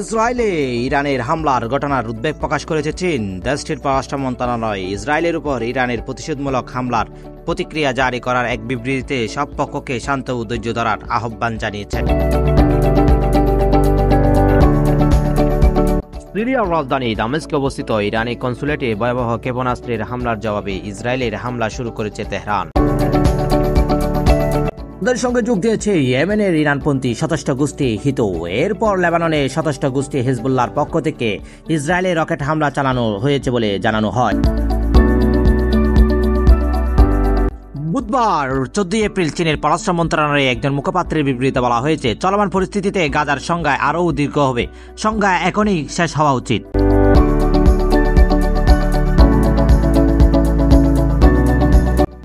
ইসরায়েলে ইরানের হামলার ঘটনার উদ্বেগ প্রকাশ করেছে চীন। দেশটির পররাষ্ট্র মন্ত্রণালয় ইসরায়েলের উপর ইরানের প্রতিশোধমূলক হামলার প্রতিক্রিয়া জারি করার এক বিবৃতিতে সব পক্ষকে শান্ত ও ধৈর্য ধরার আহ্বান জানিয়েছে। সিরিয়ার রাজধানী দামেস্কে অবস্থিত ইরানি কনসুলেটে ভয়াবহ ক্ষেপণাস্ত্রের হামলার জবাবে ইসরায়েলের হামলা শুরু করেছে তেহরান। তাদের সঙ্গে যোগ দিয়েছে ইয়েমেনের ইরানপন্থী সশস্ত্র গোষ্ঠী হিতো। এরপর লেবাননের সশস্ত্র গোষ্ঠী হিজবুল্লাহর পক্ষ থেকে ইসরায়েলে রকেট হামলা চালানো হয়েছে বলে জানানো হয়। বুধবার 14 এপ্রিল চীনের পররাষ্ট্র মন্ত্রণালয়ে একজন মুখপাত্রের বিবৃতিতে বলা হয়েছে, চলমান পরিস্থিতিতে গাজার সংজ্ঞা আরও দীর্ঘ হবে। সংজ্ঞা এখনই শেষ হওয়া উচিত।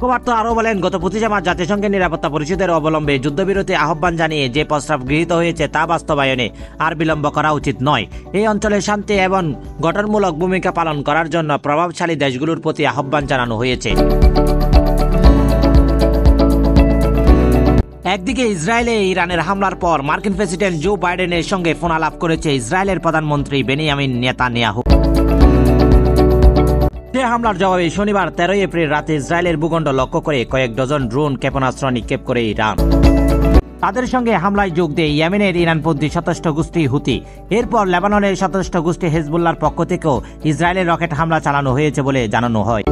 মুখপাত্র আরও বলেন, গত 25 মার্চ জাতিসংঘের নিরাপত্তা পরিষদের অবলম্বে যুদ্ধবিরতি আহ্বান জানিয়ে যে প্রস্তাব গৃহীত হয়েছে তা বাস্তবায়নে আর বিলম্ব করা উচিত নয়। এই অঞ্চলে শান্তি এবং গঠনমূলক ভূমিকা পালন করার জন্য প্রভাবশালী দেশগুলোর প্রতি আহ্বান জানানো হয়েছে। একদিকে ইসরায়েলে ইরানের হামলার পর মার্কিন প্রেসিডেন্ট জো বাইডেনের সঙ্গে ফোন আলাপ করেছে ইসরায়েলের প্রধানমন্ত্রী বেনিয়ামিন নেতানিয়াহু। সে হামলার জবাবে শনিবার 13 এপ্রিল রাতে ইসরায়েলের ভূখণ্ড লক্ষ্য করে কয়েক ডজন ড্রোন ক্ষেপণাস্ত্র নিক্ষেপ করে ইরান। তাদের সঙ্গে হামলায় যোগ দিয়ে ইয়েমেনের ইরানপন্থী সশস্ত্র গোষ্ঠী হুতি। এরপর লেবাননের সশস্ত্র গোষ্ঠী হিজবুল্লাহর পক্ষ থেকেও ইসরায়েলের রকেট হামলা চালানো হয়েছে বলে জানানো হয়।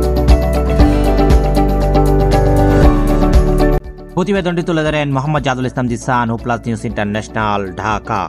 প্রতিবেদনটি তুলে ধরেন Mohammad Jadul Islam Jisan, plus news international, Dhaka.